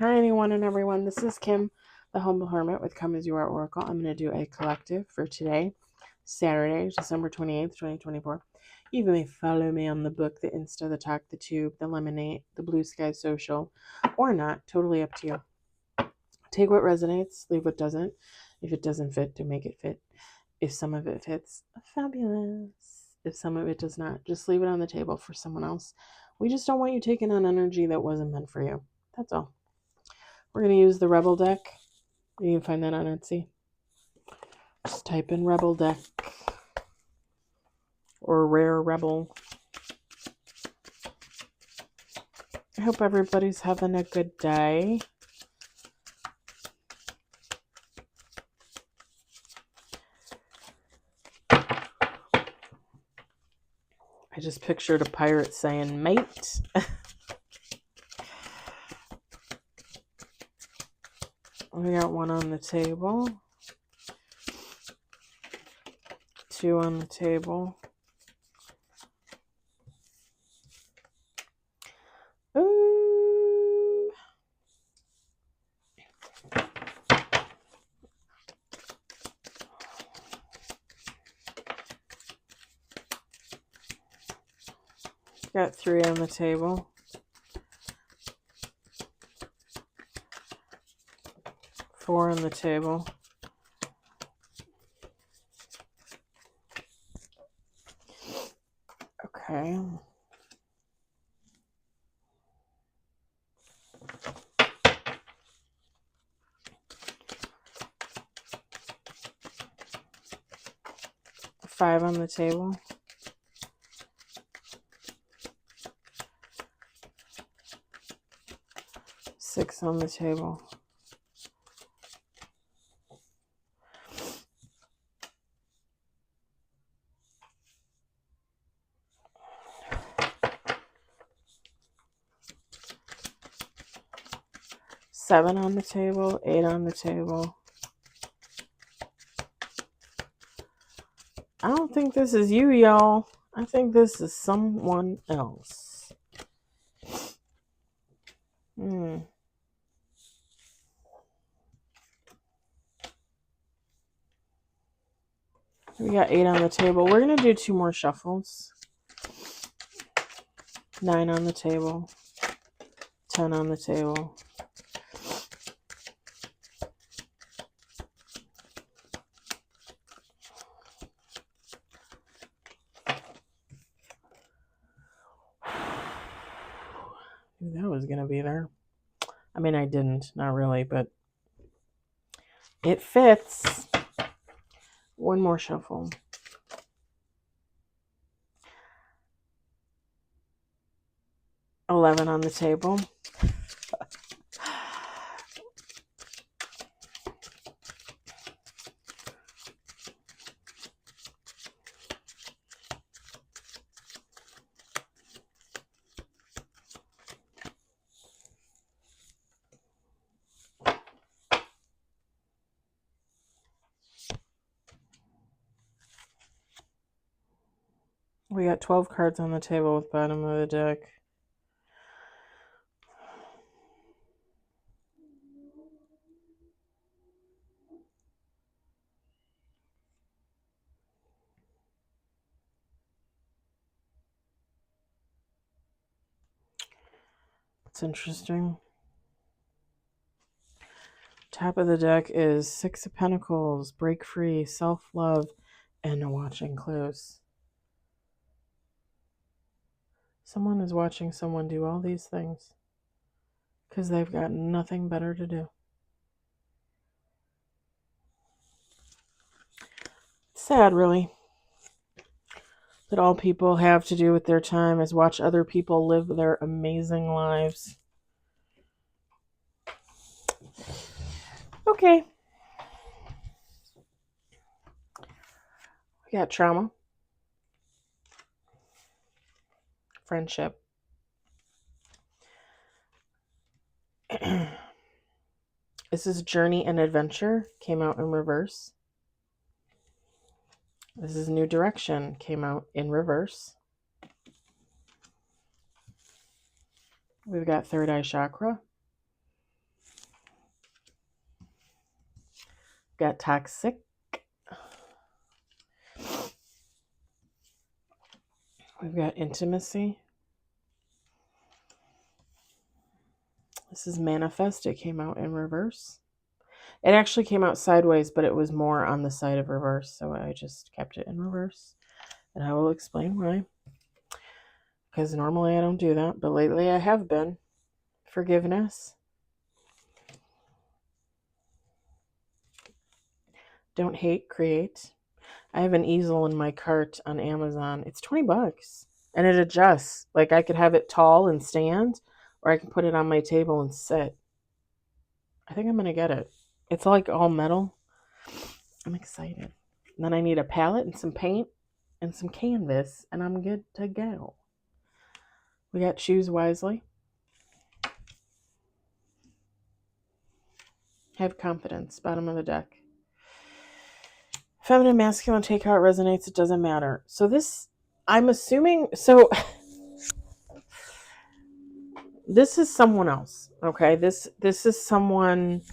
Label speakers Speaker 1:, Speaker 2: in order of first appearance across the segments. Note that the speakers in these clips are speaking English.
Speaker 1: Hi, anyone and everyone. This is Kim, the Humble Hermit with Come As You Are Oracle. I'm going to do a collective for today, Saturday, December 28th, 2024. You may follow me on the book, the Insta, the Talk, the Tube, the Lemonade, the Blue Sky Social, or not. Totally up to you. Take what resonates, leave what doesn't. If it doesn't fit, to make it fit. If some of it fits, fabulous. If some of it does not, just leave it on the table for someone else. We just don't want you taking on energy that wasn't meant for you. That's all. We're going to use the Rebel deck. You can find that on Etsy. Just type in Rebel deck or Rare Rebel. I hope everybody's having a good day. I just pictured a pirate saying, mate. We got one on the table. Two on the table. Ooh. Got three on the table. Four on the table. Okay. Five on the table. Six on the table. Seven on the table. Eight on the table. I don't think this is you, y'all. I think this is someone else. We got eight on the table. We're going to do two more shuffles. Nine on the table. 10 on the table. Knew that was going to be there. I mean, I didn't. Not really, but it fits. One more shuffle. $11 on the table. We got 12 cards on the table with bottom of the deck. It's interesting. Top of the deck is Six of Pentacles, break free, self-love, and watching close. Someone is watching someone do all these things because they've got nothing better to do. Sad, really, that all people have to do with their time is watch other people live their amazing lives. Okay. We got trauma, friendship, this is Journey and Adventure, came out in reverse. This is New Direction, came out in reverse. We've got Third Eye Chakra. got toxic. We've got intimacy. This is manifest. It came out in reverse. It actually came out sideways, but it was more on the side of reverse, so I just kept it in reverse. And I will explain why. Because normally I don't do that, but lately I have been. Forgiveness. Don't hate, create. I have an easel in my cart on Amazon. It's $20. And it adjusts. Like I could have it tall and stand, or I can put it on my table and sit. I think I'm going to get it. It's like all metal. I'm excited. And then I need a palette and some paint and some canvas, and I'm good to go. We got choose wisely. Have confidence. Bottom of the deck. Feminine, masculine, take how it resonates. It doesn't matter. So this, I'm assuming, so this is someone else. Okay. This is someone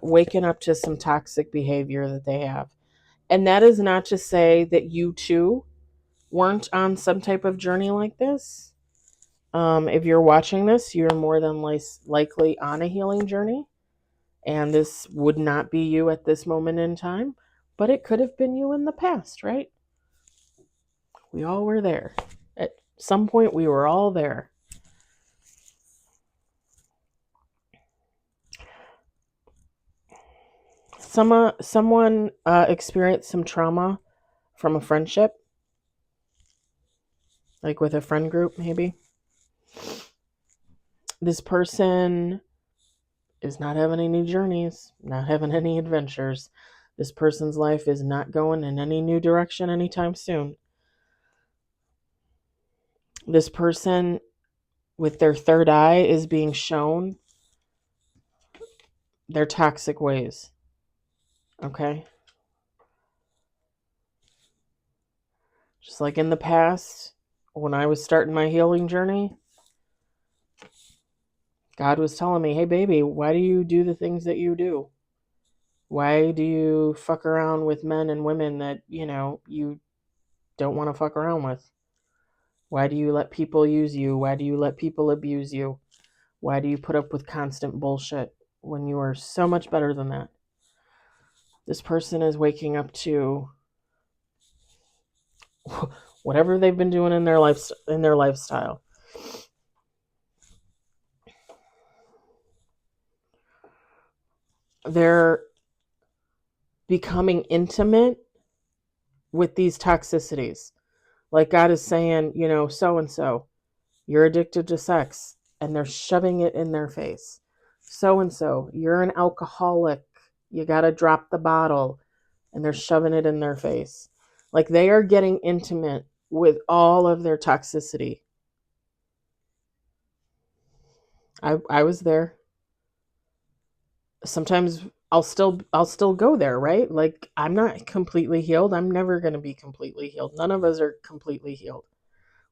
Speaker 1: waking up to some toxic behavior that they have. And that is not to say that you too weren't on some type of journey like this. If you're watching this, you're more than likely on a healing journey. And this would not be you at this moment in time, but it could have been you in the past, right? We all were there. At some point, we were all there. Someone experienced some trauma from a friendship, like with a friend group, maybe. This person is not having any journeys, not having any adventures. This person's life is not going in any new direction anytime soon. This person with their third eye is being shown their toxic ways. Okay? Just like in the past, when I was starting my healing journey, God was telling me, hey, baby, why do you do the things that you do? Why do you fuck around with men and women that, you don't want to fuck around with? Why do you let people use you? Why do you let people abuse you? Why do you put up with constant bullshit when you are so much better than that? This person is waking up to whatever they've been doing in their lifestyle. They're becoming intimate with these toxicities. Like God is saying, so and so, you're addicted to sex, and they're shoving it in their face. So and so, you're an alcoholic, you got to drop the bottle, and they're shoving it in their face. Like they are getting intimate with all of their toxicity. I was there. Sometimes I'll still go there, right? Like I'm not completely healed. I'm never going to be completely healed. None of us are completely healed.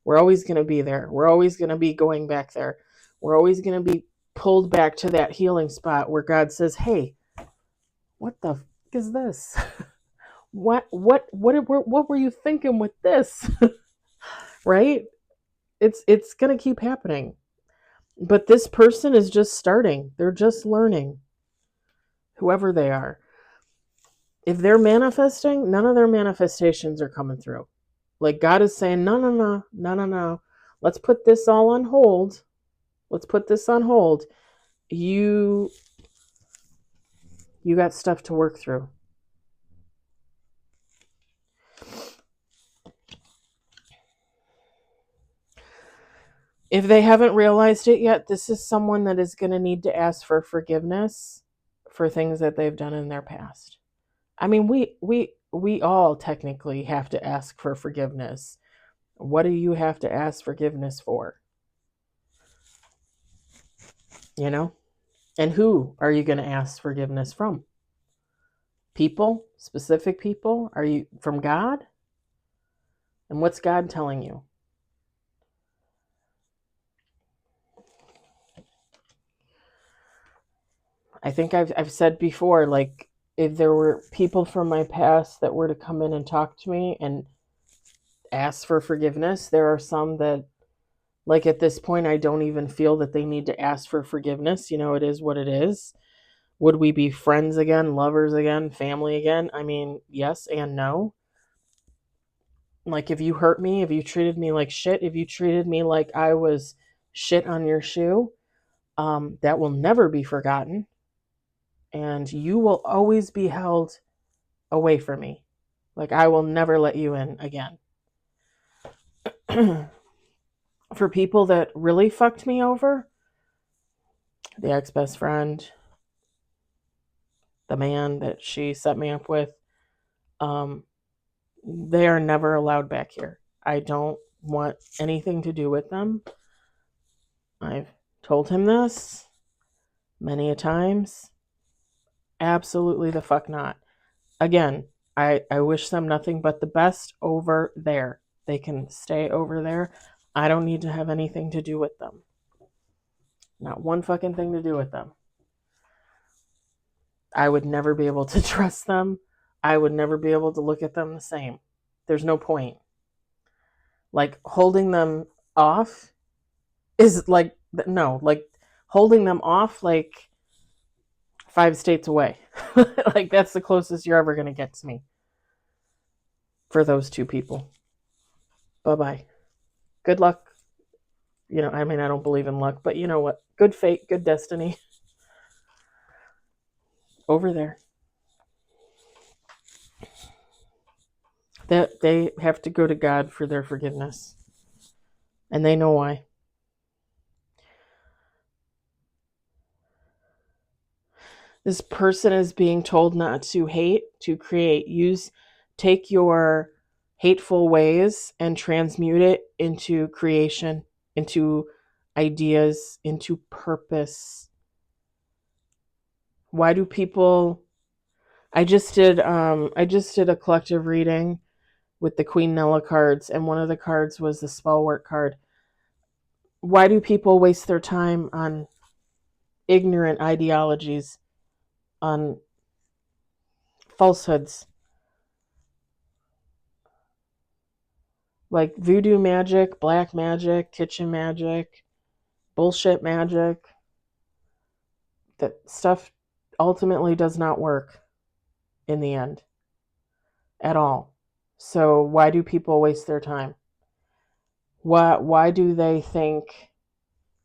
Speaker 1: We're always going to be there. We're always going to be going back there. We're always going to be pulled back to that healing spot where God says, "Hey, what the f- is this? What were you thinking with this?" Right? It's going to keep happening. But this person is just starting. They're just learning. Whoever they are. If they're manifesting, none of their manifestations are coming through. Like God is saying, no. Let's put this all on hold. Let's put this on hold. You got stuff to work through. If they haven't realized it yet, this is someone that is going to need to ask for forgiveness for things that they've done in their past. I mean, we all technically have to ask for forgiveness. What do you have to ask forgiveness for? And who are you going to ask forgiveness from? People, specific people? Are you from God? And what's God telling you? I think I've said before, like, if there were people from my past that were to come in and talk to me and ask for forgiveness, there are some that, like, at this point, I don't even feel that they need to ask for forgiveness. It is what it is. Would we be friends again, lovers again, family again? I mean, yes and no. Like, if you hurt me, if you treated me like shit, if you treated me like I was shit on your shoe, that will never be forgotten. And you will always be held away from me. Like, I will never let you in again. For people that really fucked me over, the ex-best friend, the man that she set me up with, they are never allowed back here. I don't want anything to do with them. I've told him this many a times. Absolutely the fuck not. Again, I wish them nothing but the best over there. They can stay over there. I don't need to have anything to do with them. Not one fucking thing to do with them. I would never be able to trust them. I would never be able to look at them the same. There's no point. Like, holding them off is like, no, like, holding them off like 5 states away. Like, that's the closest you're ever going to get to me for those two people. Bye-bye. Good luck. I mean, I don't believe in luck, but you know what? Good fate, good destiny. Over there. That they have to go to God for their forgiveness. And they know why. This person is being told not to hate, to create. Take your hateful ways and transmute it into creation, into ideas, into purpose. Why do people... I just did a collective reading with the Queen Nella cards, and one of the cards was the spell work card. Why do people waste their time on ignorant ideologies, on falsehoods? Like voodoo magic, black magic, kitchen magic, bullshit magic. That stuff ultimately does not work in the end at all. So why do people waste their time? Why do they think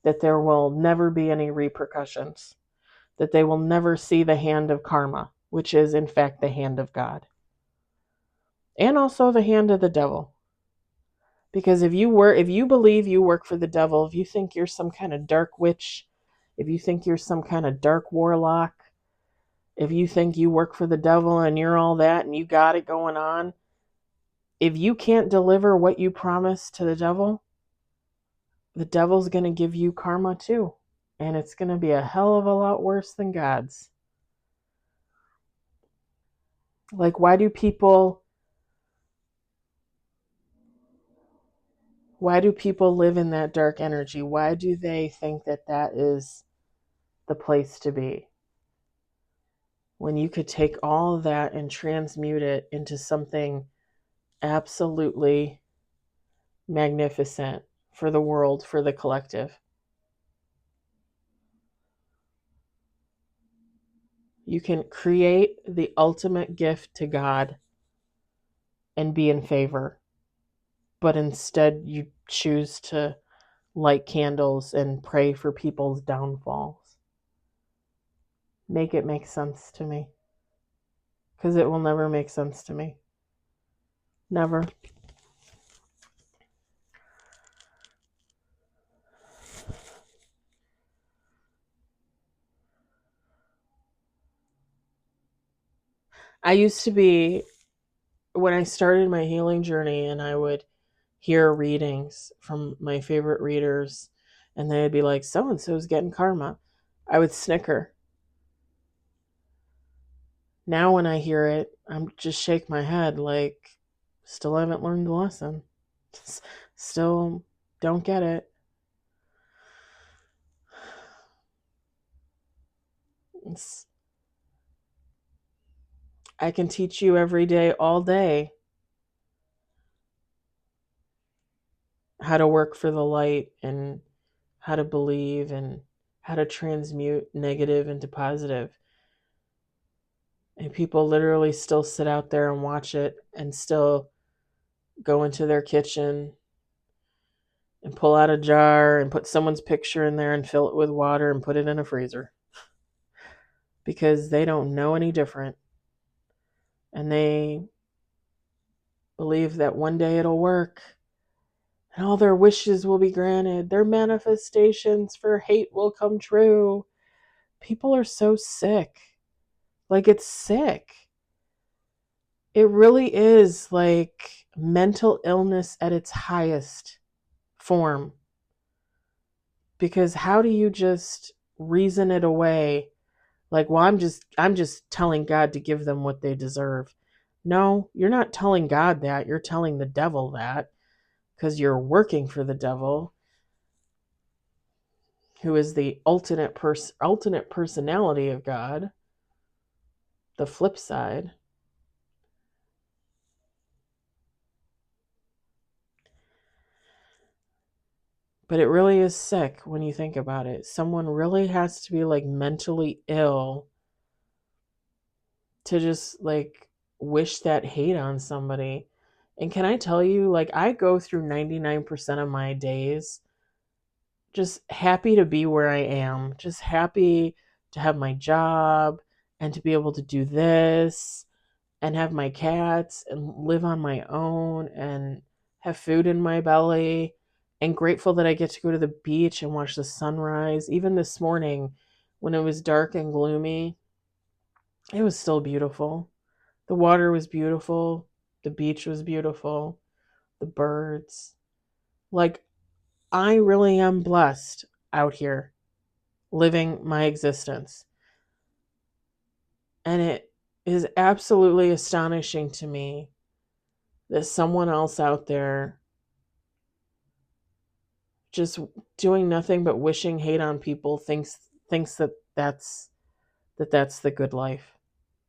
Speaker 1: that there will never be any repercussions? That they will never see the hand of karma, which is in fact the hand of God. And also the hand of the devil. Because if you believe you work for the devil, if you think you're some kind of dark witch, if you think you're some kind of dark warlock, if you think you work for the devil and you're all that and you got it going on, if you can't deliver what you promised to the devil's going to give you karma too. And it's going to be a hell of a lot worse than God's. Like, why do people live in that dark energy? Why do they think that that is the place to be? When you could take all of that and transmute it into something absolutely magnificent for the world, for the collective. You can create the ultimate gift to God and be in favor. But instead you choose to light candles and pray for people's downfalls. Make it make sense to me. Because it will never make sense to me. Never. I used to be, when I started my healing journey, and I would hear readings from my favorite readers, and they'd be like, so-and-so's getting karma, I would snicker. Now when I hear it, I'm just shake my head like, still haven't learned the lesson. Still don't get it. It's, I can teach you every day, all day, how to work for the light and how to believe and how to transmute negative into positive. And people literally still sit out there and watch it and still go into their kitchen and pull out a jar and put someone's picture in there and fill it with water and put it in a freezer because they don't know any different. And they believe that one day it'll work and all their wishes will be granted. Their manifestations for hate will come true. People are so sick. Like, it's sick. It really is like mental illness at its highest form. Because how do you just reason it away? Like, well, I'm just telling God to give them what they deserve. No, you're not telling God that. You're telling the devil that because you're working for the devil, who is the ultimate personality of God, the flip side. But it really is sick when you think about it. Someone really has to be like mentally ill to just like wish that hate on somebody. And can I tell you, like, I go through 99% of my days just happy to be where I am, just happy to have my job and to be able to do this and have my cats and live on my own and have food in my belly, and grateful that I get to go to the beach and watch the sunrise. Even this morning when it was dark and gloomy, it was still beautiful. The water was beautiful, the beach was beautiful, the birds. Like, I really am blessed out here living my existence. And it is absolutely astonishing to me that someone else out there just doing nothing but wishing hate on people thinks that that's the good life,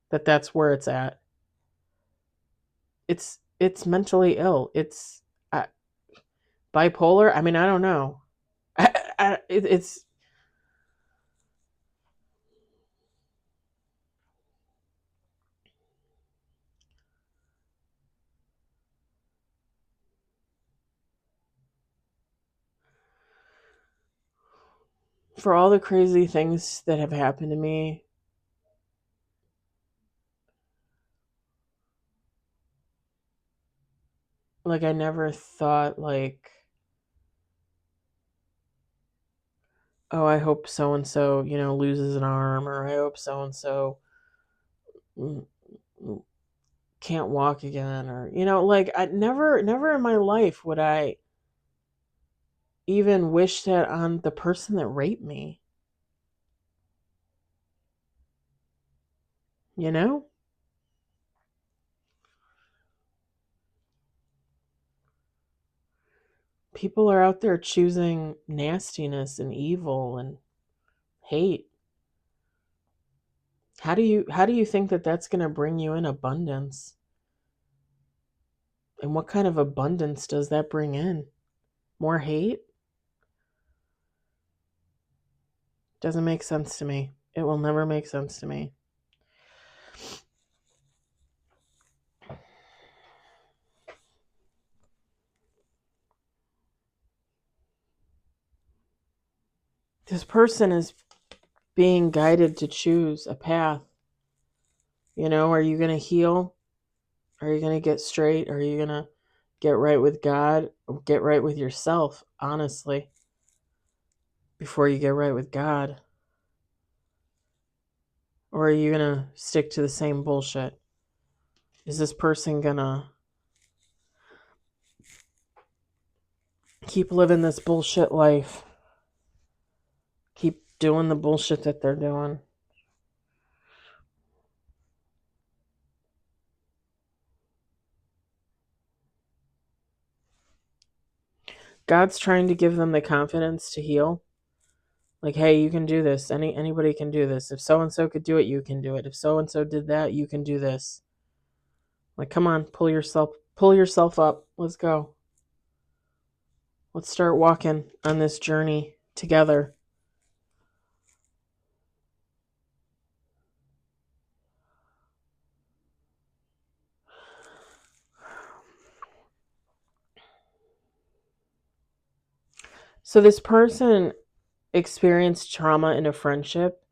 Speaker 1: that that's where it's at. It's mentally ill. It's bipolar. I mean, I don't know. It's for all the crazy things that have happened to me. Like, I never thought, like, oh, I hope so and so, loses an arm, or I hope so and so can't walk again, or like, I never in my life would I even wish that on the person that raped me. You know? People are out there choosing nastiness and evil and hate. How do you think that that's going to bring you in abundance? And what kind of abundance does that bring in? More hate? Doesn't make sense to me. It will never make sense to me. This person is being guided to choose a path. Are you going to heal? Are you going to get straight? Are you going to get right with God? Or get right with yourself, honestly, before you get right with God? Or are you going to stick to the same bullshit? Is this person going to keep living this bullshit life? Keep doing the bullshit that they're doing? God's trying to give them the confidence to heal. Like, hey, you can do this. Anybody can do this. If so and so could do it, you can do it. If so and so did that, you can do this. Like, come on, pull yourself up. Let's go. Let's start walking on this journey together. So this person experienced trauma in a friendship.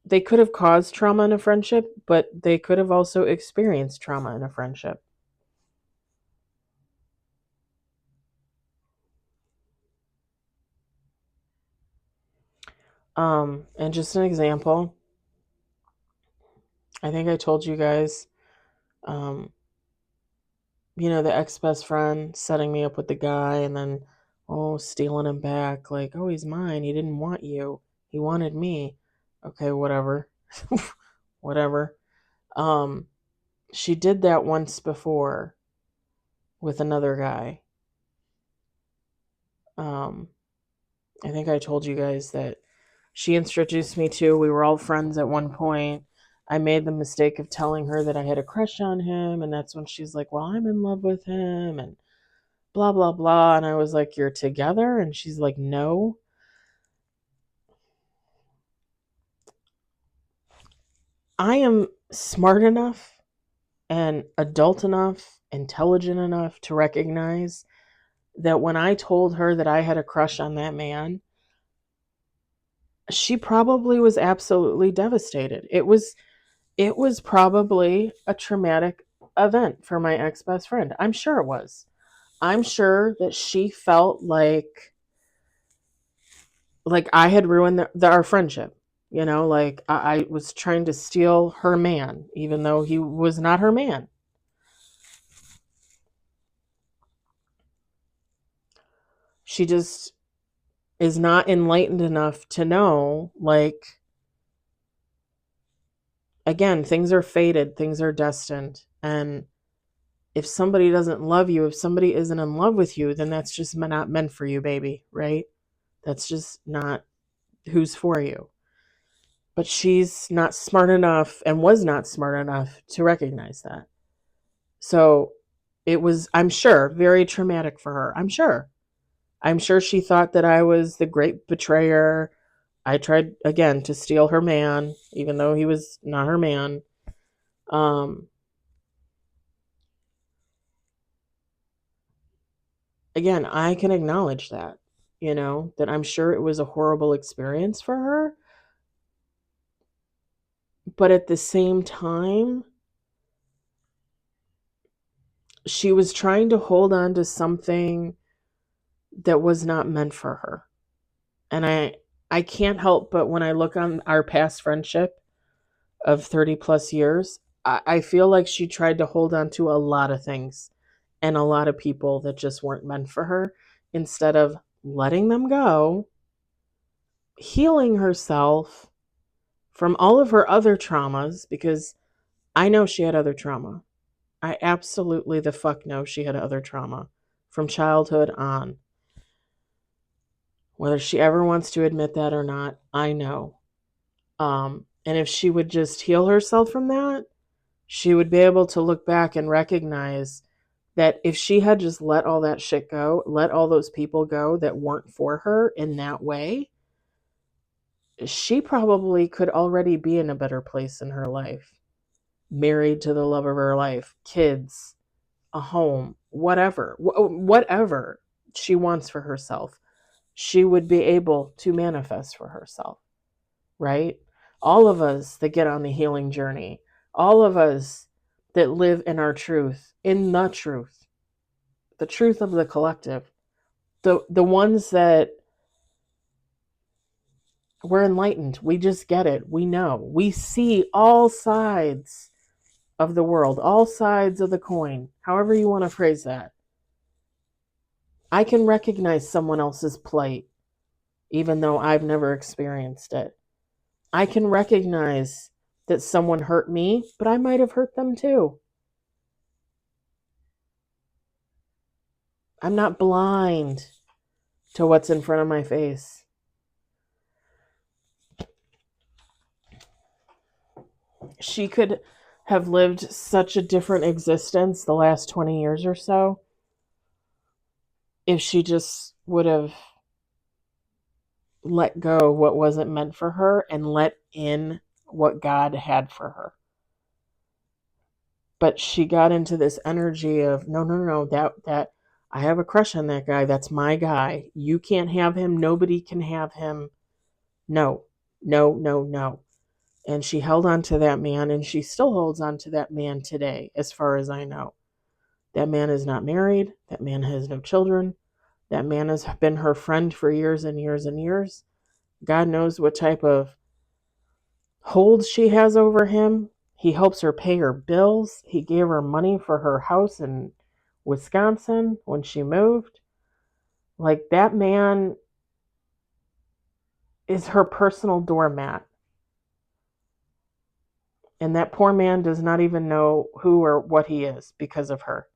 Speaker 1: They could have caused trauma in a friendship, but they could have also experienced trauma in a friendship. And just an example, I think I told you guys, the ex-best friend setting me up with the guy and then, stealing him back. Like, oh, he's mine. He didn't want you. He wanted me. Okay, whatever. Whatever. She did that once before with another guy. I think I told you guys that she introduced me to. We were all friends at one point. I made the mistake of telling her that I had a crush on him, and that's when she's like, well, I'm in love with him, and blah, blah, blah. And I was like, you're together? And she's like, no. I am smart enough and adult enough, intelligent enough to recognize that when I told her that I had a crush on that man, she probably was absolutely devastated. It was probably a traumatic event for my ex-best friend. I'm sure it was. I'm sure that she felt like I had ruined our friendship. Like I was trying to steal her man, even though he was not her man. She just is not enlightened enough to know, like, again, things are fated, things are destined. And if somebody doesn't love you, if somebody isn't in love with you, then that's just not meant for you, baby, right? That's just not who's for you. But she's not smart enough and was not smart enough to recognize that. So it was, I'm sure, very traumatic for her. I'm sure. I'm sure she thought that I was the great betrayer. I tried, again, to steal her man, even though he was not her man. Again, I can acknowledge that, that I'm sure it was a horrible experience for her. But at the same time, she was trying to hold on to something that was not meant for her. And I can't help but when I look on our past friendship of 30 plus years, I feel like she tried to hold on to a lot of things and a lot of people that just weren't meant for her instead of letting them go, healing herself from all of her other traumas, because I know she had other trauma. I absolutely the fuck know she had other trauma from childhood on. Whether she ever wants to admit that or not, I know. And if she would just heal herself from that, she would be able to look back and recognize that if she had just let all that shit go, let all those people go that weren't for her in that way, she probably could already be in a better place in her life. Married to the love of her life, kids, a home, whatever she wants for herself, she would be able to manifest for herself, right? All of us that get on the healing journey, all of us that live in our truth, in the truth of the collective, the ones that we're enlightened, we just get it, we know, we see all sides of the world, all sides of the coin, however you want to phrase that. I can recognize someone else's plight, even though I've never experienced it. I can recognize that someone hurt me, but I might have hurt them too. I'm not blind to what's in front of my face. She could have lived such a different existence the last 20 years or so if she just would have let go what wasn't meant for her and let in what God had for her. But she got into this energy of no, that I have a crush on that guy. That's my guy. You can't have him. Nobody can have him. No. And she held on to that man, and she still holds on to that man today, as far as I know. That man is not married. That man has no children. That man has been her friend for years and years and years. God knows what type of hold she has over him. He helps her pay her bills. He gave her money for her house in Wisconsin when she moved. Like, that man is her personal doormat. And that poor man does not even know who or what he is because of her.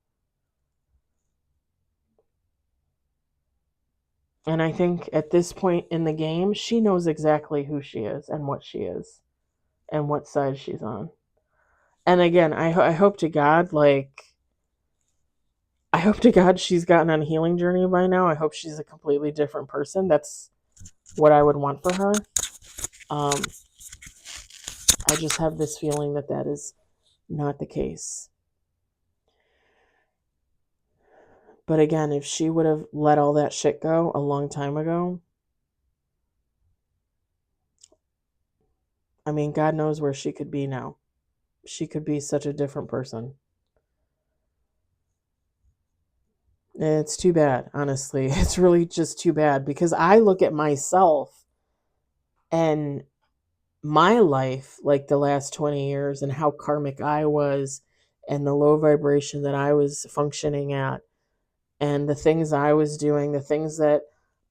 Speaker 1: And I think at this point in the game, she knows exactly who she is and what she is and what side she's on. And again, I hope to God, she's gotten on a healing journey by now. I hope she's a completely different person. That's what I would want for her. I just have this feeling that is not the case. But again, if she would have let all that shit go a long time ago, I mean, God knows where she could be now. She could be such a different person. And it's too bad, honestly. It's really just too bad, because I look at myself and my life, like the last 20 years, and how karmic I was, and the low vibration that I was functioning at, and the things I was doing, the things that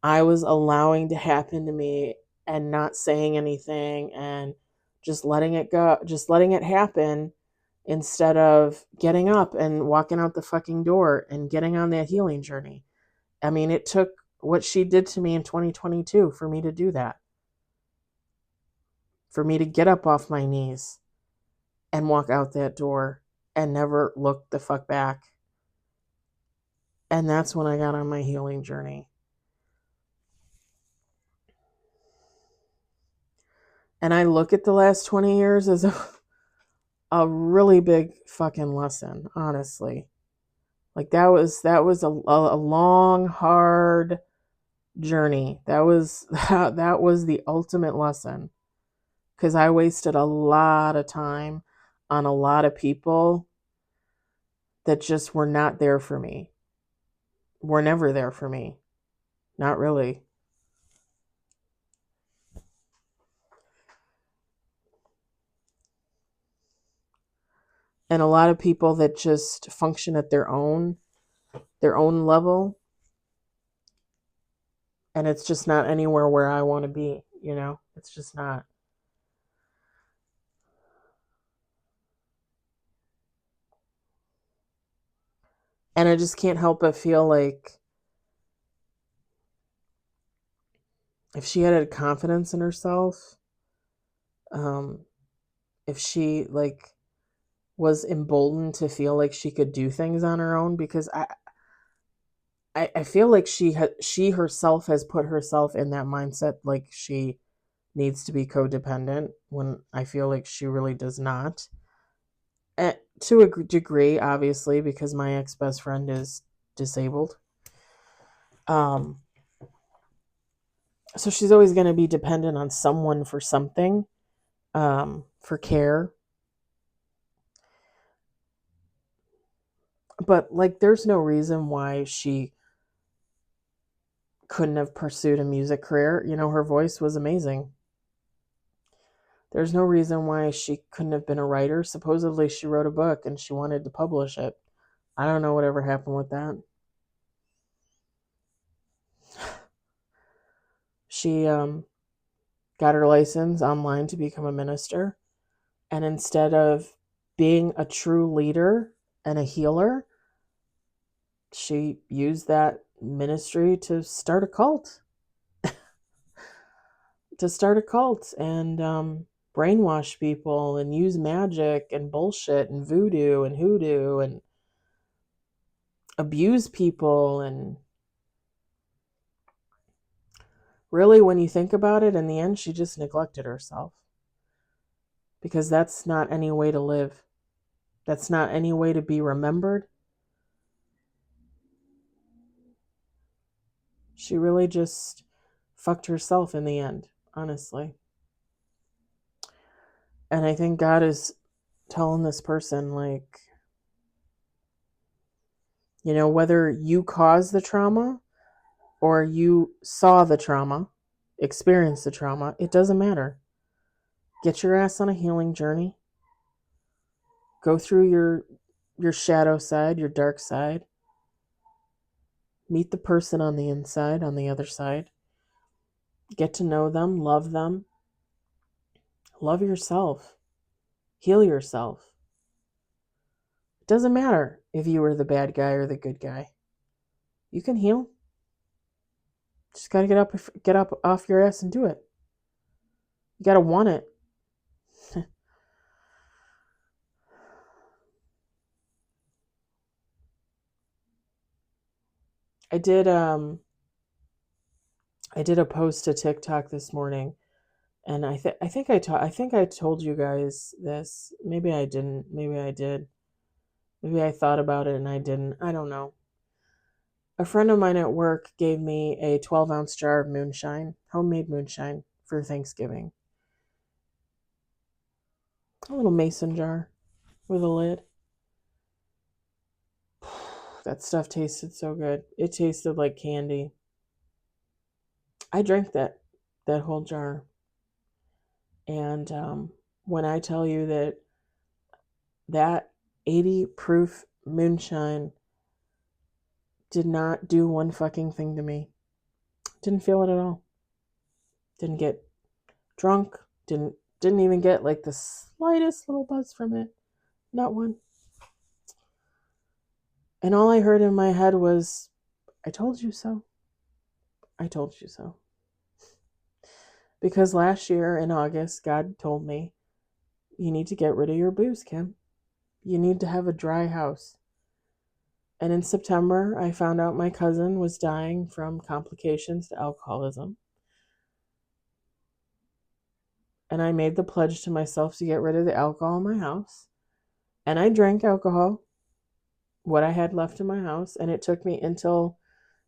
Speaker 1: I was allowing to happen to me and not saying anything and just letting it go, just letting it happen, instead of getting up and walking out the fucking door and getting on that healing journey. I mean, it took what she did to me in 2022 for me to do that. For me to get up off my knees and walk out that door and never look the fuck back. And that's when I got on my healing journey. And I look at the last 20 years as a really big fucking lesson, honestly. Like, that was a long, hard journey. That was the ultimate lesson, because I wasted a lot of time on a lot of people that just were not there for me. Were never there for me. Not really. And a lot of people that just function at their own level, and it's just not anywhere where I want to be, It's just not. And I just can't help but feel like if she had confidence in herself, if she was emboldened to feel like she could do things on her own, because I feel like she herself has put herself in that mindset, like she needs to be codependent, when I feel like she really does not. To a degree, obviously, because my ex-best friend is disabled. So she's always going to be dependent on someone for something, for care. But there's no reason why she couldn't have pursued a music career. Her voice was amazing. There's no reason why she couldn't have been a writer. Supposedly she wrote a book and she wanted to publish it. I don't know whatever happened with that. She got her license online to become a minister. And instead of being a true leader and a healer, she used that ministry to start a cult. And brainwash people and use magic and bullshit and voodoo and hoodoo and abuse people. And really, when you think about it, in the end, she just neglected herself, because that's not any way to live. That's not any way to be remembered. She really just fucked herself in the end, honestly. And I think God is telling this person, like, whether you caused the trauma or you saw the trauma, experienced the trauma, it doesn't matter. Get your ass on a healing journey. Go through your shadow side, your dark side. Meet the person on the inside, on the other side. Get to know them, love them. Love yourself. Heal yourself. It doesn't matter if you were the bad guy or the good guy. You can heal. Just gotta get up off your ass and do it. You gotta want it. I did a post to TikTok this morning, and I think I told you guys this. Maybe I didn't. Maybe I did. Maybe I thought about it and I didn't. I don't know. A friend of mine at work gave me a 12-ounce jar of moonshine, homemade moonshine, for Thanksgiving. A little mason jar with a lid. That stuff tasted so good. It tasted like candy. I drank that whole jar. And when I tell you that 80 proof moonshine did not do one fucking thing to me. Didn't feel it at all. Didn't get drunk. Didn't even get like the slightest little buzz from it. Not one. And all I heard in my head was, I told you so. I told you so. Because last year in August, God told me, you need to get rid of your booze, Kim. You need to have a dry house. And in September, I found out my cousin was dying from complications to alcoholism. And I made the pledge to myself to get rid of the alcohol in my house. And I drank alcohol, what I had left in my house. And it took me until,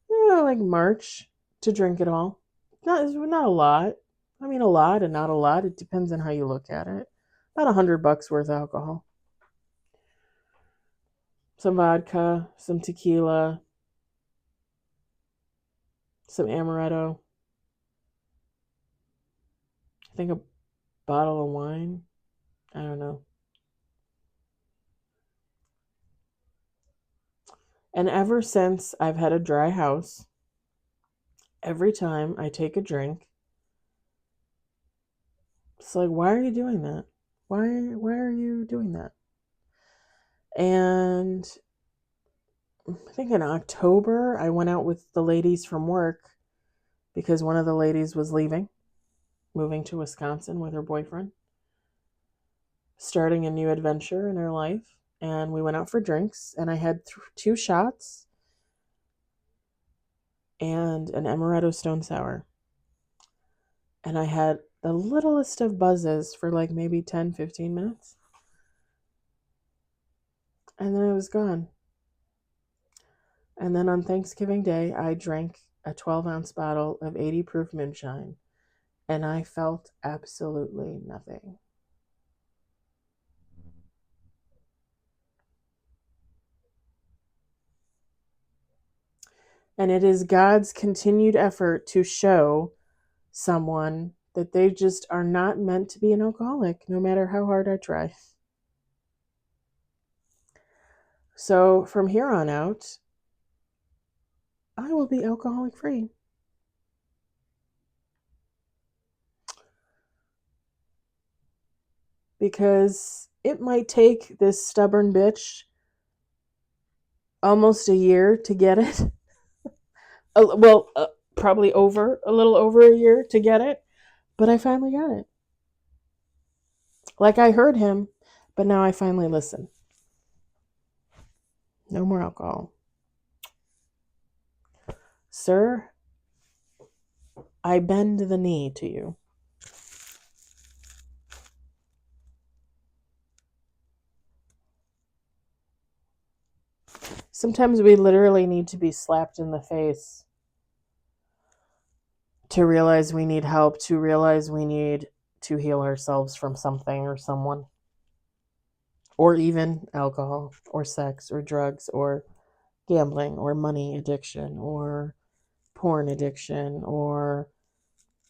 Speaker 1: like March to drink it all. Not a lot. I mean, a lot and not a lot. It depends on how you look at it. About $100 worth of alcohol. Some vodka, some tequila, some amaretto. I think a bottle of wine. I don't know. And ever since I've had a dry house, every time I take a drink, it's like, why are you doing that? Why are you doing that? And I think in October, I went out with the ladies from work because one of the ladies was leaving, moving to Wisconsin with her boyfriend, starting a new adventure in her life. And we went out for drinks, and I had 2 shots and an amaretto stone sour. And I had the littlest of buzzes for like maybe 10, 15 minutes. And then it was gone. And then on Thanksgiving Day, I drank a 12-ounce bottle of 80 proof moonshine. And I felt absolutely nothing. And it is God's continued effort to show someone that they just are not meant to be an alcoholic, no matter how hard I try. So from here on out, I will be alcoholic free. Because it might take this stubborn bitch almost a year to get it. Well, probably a little over a year to get it, but I finally got it. Like I heard him, but now I finally listen. No more alcohol. Sir, I bend the knee to you. Sometimes we literally need to be slapped in the face to realize we need help, to realize we need to heal ourselves from something or someone, or even alcohol, or sex, or drugs, or gambling, or money addiction, or porn addiction, or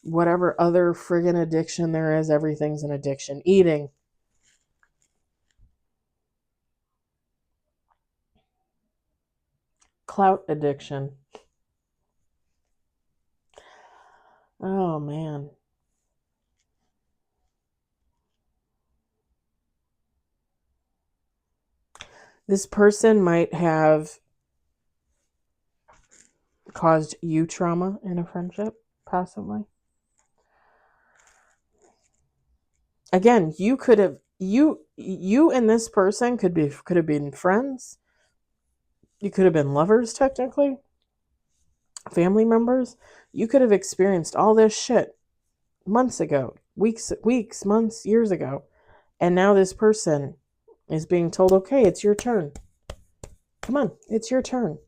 Speaker 1: whatever other friggin' addiction there is. Everything's an addiction. Eating. Clout addiction. Oh, man. This person might have caused you trauma in a friendship, possibly. Again, you could have you and this person could have been friends. You could have been lovers technically, family members. You could have experienced all this shit months ago, weeks, months, years ago. And now this person is being told, "Okay, it's your turn. Come on, it's your turn."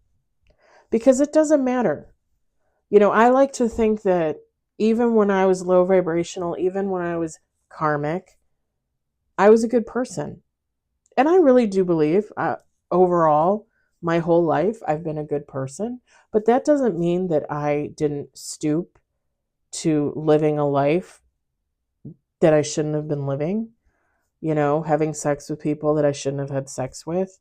Speaker 1: Because it doesn't matter. I like to think that even when I was low vibrational, even when I was karmic, I was a good person. And I really do believe, overall, my whole life, I've been a good person. But that doesn't mean that I didn't stoop to living a life that I shouldn't have been living. Having sex with people that I shouldn't have had sex with,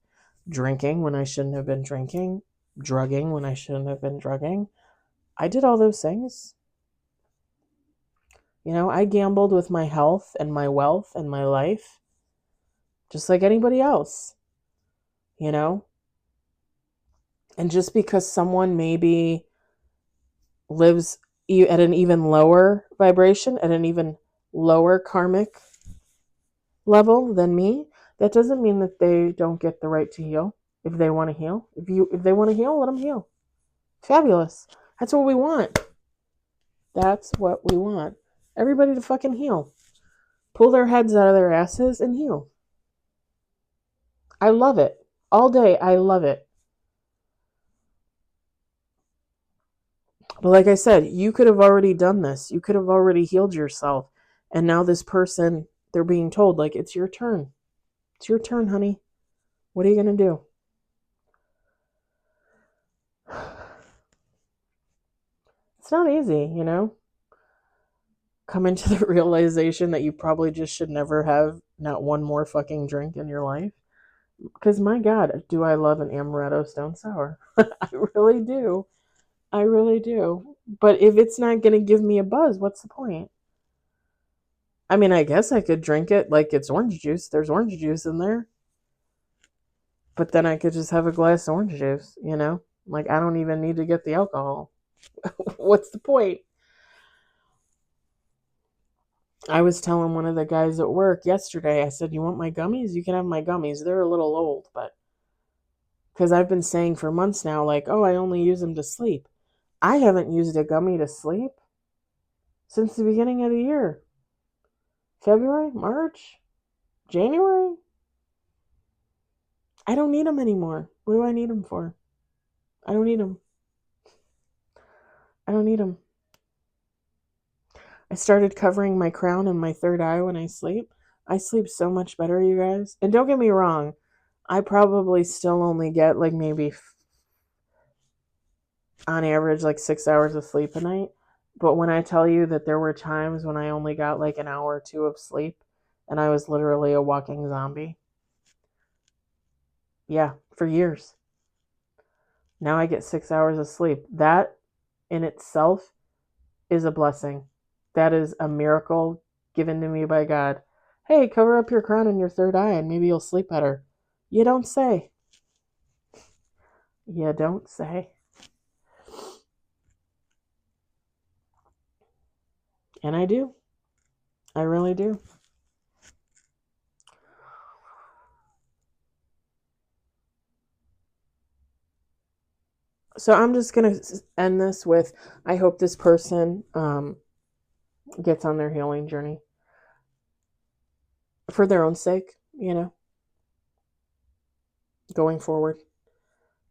Speaker 1: drinking when I shouldn't have been drinking, drugging when I shouldn't have been drugging. I did all those things. I gambled with my health and my wealth and my life, just like anybody else, you know? And just because someone maybe lives at an even lower vibration, at an even lower karmic level than me, that doesn't mean that they don't get the right to heal. If they want to heal, if they want to heal, let them heal. Fabulous. That's what we want. That's what we want. Everybody to fucking heal. Pull their heads out of their asses and heal. I love it. All day, I love it. But like I said, you could have already done this. You could have already healed yourself. And now this person, they're being told, like, it's your turn. It's your turn, honey. What are you going to do? It's not easy, Come into the realization that you probably just should never have not one more fucking drink in your life. Because my God, do I love an amaretto stone sour. I really do. I really do. But if it's not going to give me a buzz, what's the point? I mean, I guess I could drink it like it's orange juice. There's orange juice in there. But then I could just have a glass of orange juice, Like, I don't even need to get the alcohol. What's the point? I was telling one of the guys at work yesterday, I said, "You want my gummies? You can have my gummies. They're a little old, but..." Because I've been saying for months now, like, "Oh, I only use them to sleep." I haven't used a gummy to sleep since the beginning of the year. February, March, January. I don't need them anymore. What do I need them for? I don't need them. I don't need them. I started covering my crown and my third eye when I sleep. I sleep so much better, you guys. And don't get me wrong, I probably still only get like maybe on average like 6 hours of sleep a night. But when I tell you that there were times when I only got like an hour or two of sleep and I was literally a walking zombie. Yeah, for years. Now I get 6 hours of sleep. That in itself is a blessing. That is a miracle given to me by God. Hey, cover up your crown and your third eye and maybe you'll sleep better. You don't say. You don't say. And I do. I really do. So I'm just going to end this with, I hope this person gets on their healing journey for their own sake, going forward.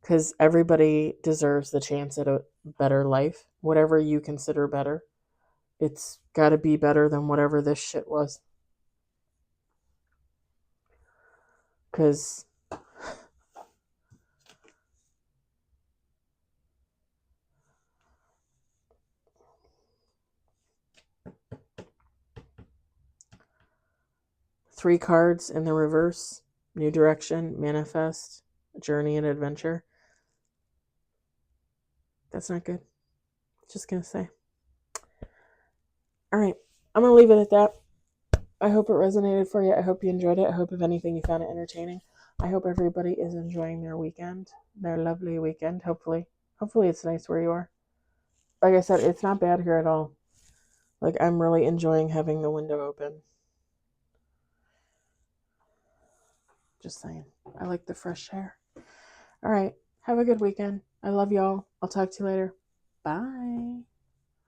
Speaker 1: Because everybody deserves the chance at a better life. Whatever you consider better, it's got to be better than whatever this shit was. Because three cards in the reverse: new direction, manifest, journey, and adventure. That's not good. Just gonna say. All right, I'm gonna leave it at that. I hope it resonated for you. I hope you enjoyed it. I hope, if anything, you found it entertaining. I hope everybody is enjoying their weekend, their lovely weekend. Hopefully it's nice where you are. Like I said, it's not bad here at all. Like, I'm really enjoying having the window open. Just saying. I like the fresh air. All right. Have a good weekend. I love y'all. I'll talk to you later. Bye.